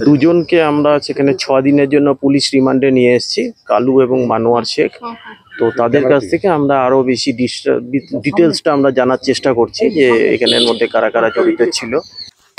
দুজনকে আমরা সেখানে 6 দিনের জন্য পুলিশ রিমান্ডে নিয়ে এসেছি, কালু এবং মানোয়ার শেখ। তো তাদের কাছ থেকে আমরা আরো বেশি ডিটেলসটা আমরা জানার চেষ্টা করছি যে এখানের মধ্যে কারা কারা জড়িত ছিল।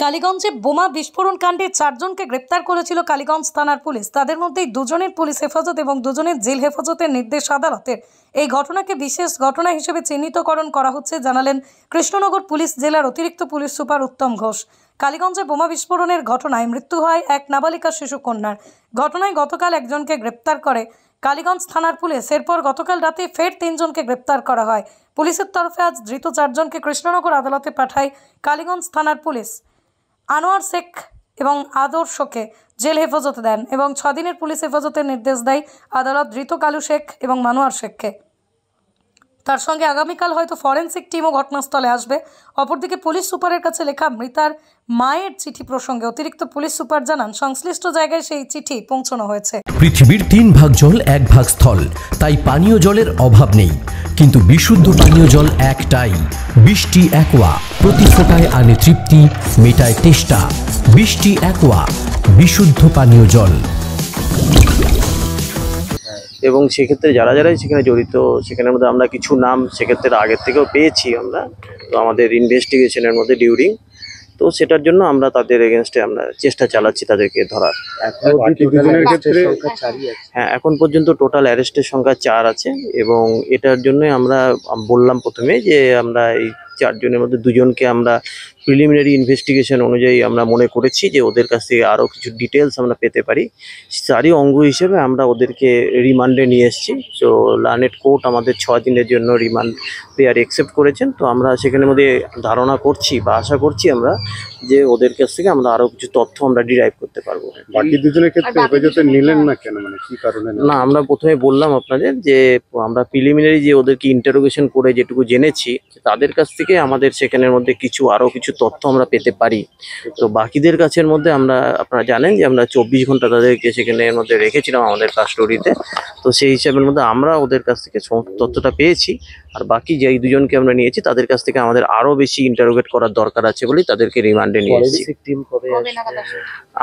কালীগঞ্জে বোমা বিস্ফোরণ কাণ্ডে 4 জনকে গ্রেপ্তার করেছিল কালীগঞ্জ থানার পুলিশ। তাদের মধ্যে 2 জনের পুলিশ হেফাজত এবং 2 জনের জেল হেফাজতের নির্দেশ আদালতের। এই ঘটনাকে বিশেষ ঘটনা হিসেবে চিহ্নিতকরণ করা হচ্ছে জানালেন কৃষ্ণনগর পুলিশ জেলার অতিরিক্ত পুলিশ সুপার উত্তম ঘোষ। কালীগঞ্জে বোমা বিস্ফোরণের ঘটনায় মৃত্যু হয় এক নাবালিকা শিশু কন্যার। ঘটনায় গতকাল একজনকে গ্রেপ্তার করে কালীগঞ্জ থানার পুলিশ। এরপর গতকাল রাতে ফের 3 জনকে গ্রেপ্তার করা হয়। পুলিশের তরফে আজ ধৃত 4 জনকে কৃষ্ণনগর আদালতে পাঠায় কালীগঞ্জ থানার পুলিশ। আনোয়ার শেখ এবং আদর্শকে জেল হেফাজতে দেন এবং 6 দিনের পুলিশ হেফাজতের নির্দেশ দেয় আদালত ধৃত কালু শেখ এবং মানোয়ার শেখকে। তার সঙ্গে আগামীকাল হয়তো ফরেন্সিক টিমও ঘটনাস্থলে আসবে। অপরদিকে পুলিশ সুপারের কাছে লেখা মৃতার মায়ের চিঠি প্রসঙ্গে অতিরিক্ত পুলিশ সুপার জানান সংশ্লিষ্ট জায়গায় সেই চিঠি পৌঁছানো হয়েছে। পৃথিবীর 3 ভাগ জল 1 ভাগ স্থল, তাই পানীয় জলের অভাব নেই, কিন্তু বিশুদ্ধ পানীয় জল একটাই, বৃষ্টি অ্যাকোয়া। প্রতি ফোঁটায় আনে তৃপ্তি, মেটায় তেষ্টা। বৃষ্টি অ্যাকোয়া, বিশুদ্ধ পানীয় জল। এবং সেক্ষেত্রে যারা যারাই সেখানে জড়িত, সেখানের মধ্যে আমরা কিছু নাম সেক্ষেত্রে আগের থেকেও পেয়েছি আমরা, তো আমাদের ইনভেস্টিগেশনের মধ্যে ডিউরিং, তো সেটার জন্য আমরা তাদের এগেনস্টে আমরা চেষ্টা চালাচ্ছি তাদেরকে ধরার। হ্যাঁ, এখন পর্যন্ত টোটাল অ্যারেস্টের সংখ্যা 4 আছে এবং এটার জন্যই আমরা বললাম প্রথমে যে আমরা এই 4 জনের মধ্যে 2 জনকে আমরা প্রিলিমিনারি ইনভেস্টিগেশন অনুযায়ী আমরা মনে করেছি যে ওদের কাছ থেকে আরও কিছু ডিটেলস আমরা পেতে পারি। তারই অঙ্গ হিসেবে আমরা ওদেরকে রিমান্ডে নিয়ে এসেছি। তো লার্নেড কোর্ট আমাদের 6 দিনের জন্য রিমান্ড পেয়ার অ্যাকসেপ্ট করেছেন। তো আমরা সেখানের মধ্যে ধারণা করছি বা আশা করছি আমরা যে ওদের কাছ থেকে আমরা আরও কিছু তথ্য আমরা ডিরাইভ করতে পারবো। বাকি 2 জনের ক্ষেত্রে হেফাজতে নিলেন না কেন, মানে কি কারণে? না, আমরা প্রথমে বললাম আপনাদের যে আমরা প্রিলিমিনারি যে ওদেরকে ইন্টারোগেশন করে যেটুকু জেনেছি তাদের কাছ থেকে আমাদের সেখানের মধ্যে আরও কিছু তথ্য আমরা পেতে পারি। তো বাকিদের কাছের মধ্যে আমরা, আপনারা জানেন যে আমরা 24 ঘন্টা তাদেরকে সেখানের মধ্যে রেখেছিলাম আমাদের কাস্টোডিতে। তো সেই হিসাবের মধ্যে আমরা ওদের কাছ থেকে সমস্ত তথ্যটা পেয়েছি। আর বাকি যেই 2 জনকে আমরা নিয়েছি তাদের কাছ থেকে আমাদের আরও বেশি ইন্টারোগেট করার দরকার আছে বলেই তাদেরকে রিমান্ডে নিয়ে এসেছি।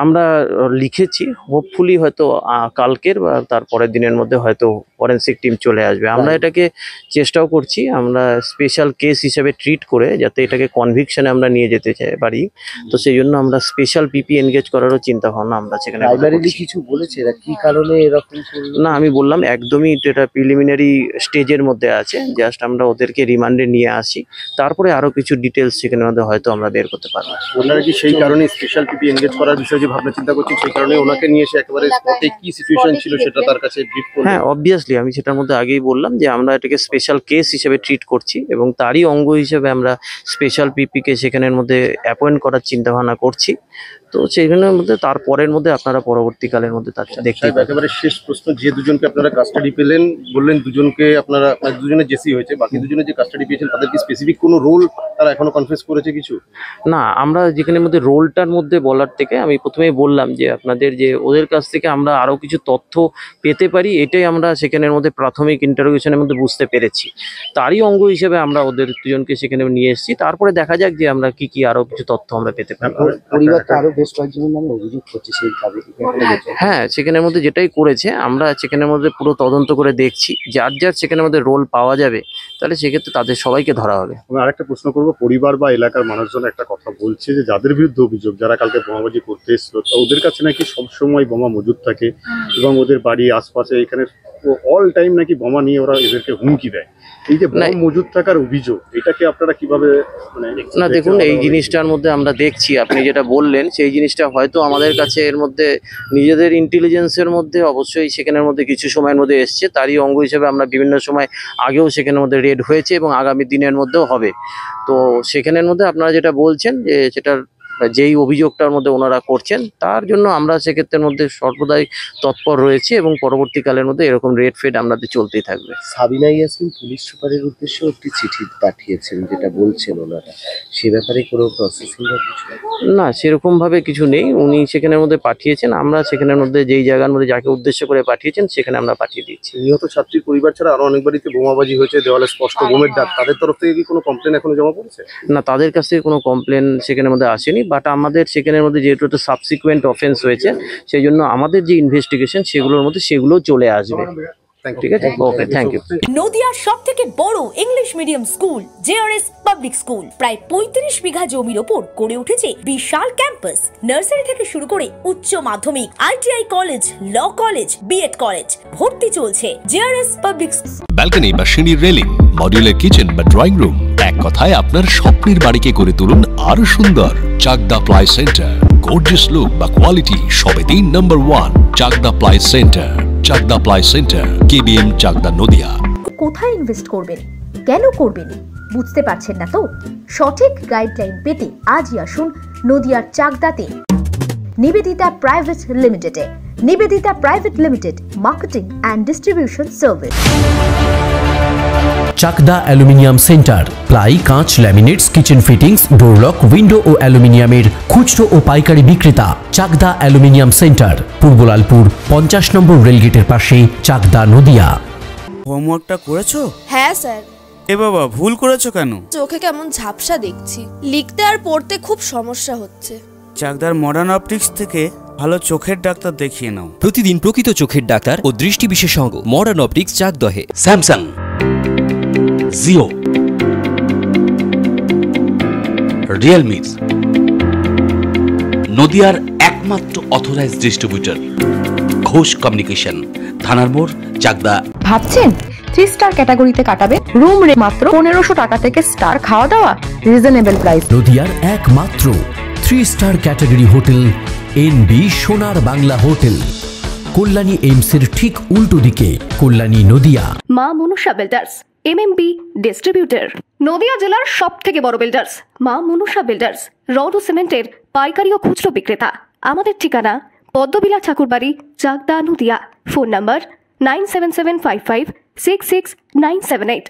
আমরা লিখেছি হোপফুলি হয়তো কালকের বা তারপরের দিনের মধ্যে হয়তো ফরেন্সিক টিম চলে আসবে। আমরা এটাকে চেষ্টাও করছি আমরা স্পেশাল কেস হিসেবে ট্রিট করে যাতে এটাকে কনভিকশনে আমরা নিয়ে যেতে পারি। তো সেই জন্য আমরা স্পেশাল পিপি এনগেজ করারও চিন্তা ভাবনা আমরা সেখানে কিছু বলেছে এরা কি কারণে এরকম। না, আমি বললাম একদমই এটা প্রিলিমিনারি স্টেজের মধ্যে আছে। জাস্ট আমরা ওদেরকে রিমান্ডে নিয়ে আসি, তারপরে আরো কিছু ডিটেলস সেখানে মধ্যে হয়তো আমরা বের করতে পারবো। ওনারা কি সেই কারণে স্পেশাল পিপি এনগেজ করার বিষয়ে যে ভাবনা চিন্তা করছেন সেই কারণে ওনাকে নিয়ে এসে একেবারে স্পটে কি সিচুয়েশন ছিল সেটা তার কাছে ব্রিফ করলেন? হ্যাঁ, অবভিয়াসলি আমি সেটার মধ্যে আগেই বললাম যে আমরা এটাকে স্পেশাল কেস হিসেবে ট্রিট করছি এবং তারই অঙ্গ হিসেবে আমরা স্পেশাল পিপিকে সেখানের মধ্যে অ্যাপয়েন্ট করার চিন্তা ভাবনা করছি। তো সেইখানের মধ্যে তারপরের মধ্যে আপনারা পরবর্তীকালের মধ্যে তার দেখতে পাবেন। একেবারে শেষ প্রশ্ন, যে 2 জনকে আপনারা কাস্টাডি পেলেন বললেন 2 জনকে আপনারা 2 জনের জেসি হয়েছে, বাকি 2 জনের যে কাস্টাডি পেয়েছেন তাদের কি স্পেসিফিক কোনো রোল তারা এখনো কনফেস করেছে কিছু? না, আমরা যেখানের মধ্যে রোলটার মধ্যে বলার থেকে আমি প্রথমেই বললাম যে আপনাদের যে ওদের কাছ থেকে আমরা আরও কিছু তথ্য পেতে পারি, এটাই আমরা সেখানের মধ্যে প্রাথমিক ইন্টারোগেশনের মধ্যে বুঝতে পেরেছি। তারই অঙ্গ হিসেবে আমরা ওদের 2 জনকে সেখানে নিয়ে এসেছি। তারপরে দেখা যাক যে আমরা কি আরও কিছু তথ্য আমরা পেতে পারি। পরিবারটা আরো বেশ কয়েকজনের নামে অভিযোগ করছে সেই কাজে। হ্যাঁ, সেখানের মধ্যে যেটাই করেছে আমরা সেখানের মধ্যে পুরো তদন্ত করে দেখছি, যার সেখানের মধ্যে রোল পাওয়া যাবে তাহলে সেক্ষেত্রে তাদের সবাইকে ধরা হবে। আমি আরেকটা প্রশ্ন করবো, পরিবার বা এলাকার মানুষজন একটা কথা বলছে যে যাদের বিরুদ্ধে অভিযোগ, যারা কালকে বোমাবাজি করতে এসেছিল, ওদের কাছে নাকি সবসময় বোমা মজুদ থাকে এবং ওদের বাড়ি আশপাশে এখানে অল টাইম নাকি বোমা নিয়ে ওরা এদেরকে হুমকি দেয়। এই যে বোমা মজুদ থাকার অভিযোগ, এটাকে আপনারা কিভাবে না দেখুন, এই জিনিসটার মধ্যে আমরা দেখছি আপনি যেটা বললেন সেই জিনিসটা হয়তো আমাদের কাছে এর মধ্যে নিজেদের ইন্টেলিজেন্সের মধ্যে অবশ্যই সেখানের মধ্যে কিছু সময়ের মধ্যে এসছে। তারই অঙ্গ হিসেবে আমরা বিভিন্ন সময় আগেও সেখানের মধ্যে রেড হয়েছে এবং আগামী দিনের মধ্যেও হবে। তো সেখানের মধ্যে আপনারা যেটা বলছেন যে সেটার যেই অভিযোগটার মধ্যে ওনারা করছেন তার জন্য আমরা সেক্ষেত্রের মধ্যে সর্বদাই তৎপর রয়েছি এবং পরবর্তীকালের মধ্যে এরকম রেড ফেড আমাদের চলতেই থাকবে। সাবিনা ইয়াসমিন পুলিশ সুপারের উদ্দেশ্যে একটি চিঠি পাঠিয়েছেন যেটা বলছেন ওনারা, সে ব্যাপারে কোনো প্রসেসিং বা কিছু? না, সেরকম ভাবে কিছু নেই। উনি সেখানের মধ্যে পাঠিয়েছেন, আমরা সেখানের মধ্যে যেই জায়গার মধ্যে যাকে উদ্দেশ্য করে পাঠিয়েছেন সেখানে আমরা পাঠিয়ে দিচ্ছি। নিহত ছাত্রীর পরিবার ছাড়া আরো অনেক বাড়িতে বোমাবাজি হয়েছে, দেওয়ালে স্পষ্ট বোমের দাগ, তাদের তরফ থেকে কি কোনো কমপ্লেন এখনো জমা পড়েছে? না, তাদের কাছ থেকে কোনো কমপ্লেন সেখানের মধ্যে আসেনি। বাট আমাদের সেখানের মধ্যে যেহেতু একটা সাবসিকুয়েন্ট অফেন্স হয়েছে সেই জন্য আমাদের যে ইনভেস্টিগেশন সেগুলোর মধ্যে সেগুলো চলে আসবে। ঠিক আছে, ওকে, থ্যাংক ইউ। নদিয়ার সবথেকে বড় English medium school JRS public school প্রায় 35 বিঘা জমির ওপর গড়ে উঠেছে বিশাল ক্যাম্পাস। নার্সারি থেকে শুরু করে উচ্চ মাধ্যমিক, ITI college, law college, BEd college, ভর্তি চলছে জেআরএস পাবলিক। ব্যালকনি বা সিঁড়ির রেলিং, মডিউলার কিচেন বা ড্রয়িং রুম, এক কথায় আপনার স্বপ্নের বাড়িকে করে তুলুন আরো সুন্দর। Chakdah ply centre, gorgeous look বা কোয়ালিটি সবেতেই number 1। Chakdah ply centre, Chakdah ply centre, KBM, Chakdah, Nadia. কোথায় ইনভেস্ট করবেন, কেন করবেন বুঝতে পারছেন না তো? সঠিক গাইডলাইন পেতে আজই আসুন নদিয়ার চাকদাতে নিবেদিতা প্রাইভেট লিমিটেডে। Nivedita private limited, marketing and distribution service. Chakdah aluminium centre, ply, কাঁচ, laminates, kitchen fittings, door lock, window ও অ্যালুমিনিয়ামের খুচরো ও পাইকারি বিক্রেতা। চাকদা অ্যালুমিনিয়াম সেন্টার, পূর্ব লালপুর 50 নম্বর রেলগেটের পাশে, চাকদা, নদিয়া। হোমওয়ার্কটা করেছো? হ্যাঁ স্যার। এ বাবা, ভুল করেছো কেন? চোখে কেমন ঝাপসা দেখছি, লিখতে আর পড়তে খুব সমস্যা হচ্ছে। চাকদার মডার্ন অপটিক্স থেকে ভালো চোখের ডাক্তার দেখিয়ে নাও। প্রতিদিন প্রকৃত চোখের ডাক্তার ও দৃষ্টি বিশেষজ্ঞ মডার্ন অপটিক্স, চাকদহে। স্যামসাং, জিও, রিয়েলমি, নদিয়ার একমাত্র অথরাইজড ডিস্ট্রিবিউটর ঘোষ কমিউনিকেশন, থানার মোড়, চাকদা। ভাবছেন 3 স্টার ক্যাটাগরিতে কাটাবেন? রুম রে মাত্র 1500 টাকা থেকে স্টার, খাওয়া দাওয়া রিজনেবল প্রাইস। নদিয়ার একমাত্র 3 স্টার ক্যাটাগরি হোটেল এনবি সোনার বাংলা হোটেল, কল্যাণী এইমসের ঠিক উল্টো দিকে, কল্যাণী, নদিয়া। মা Manusha builders, MMB distributor, Nadia জেলার সবথেকে বড় বিল্ডার্স। মা মনুষা বিল্ডার্স, রড ও সিমেন্টের পাইকারি ও খুচরো বিক্রেতা। আমাদের ঠিকানা পদ্মবিলা ঠাকুরবাড়ি, চাকদা, নদিয়া। Phone number 9775566978।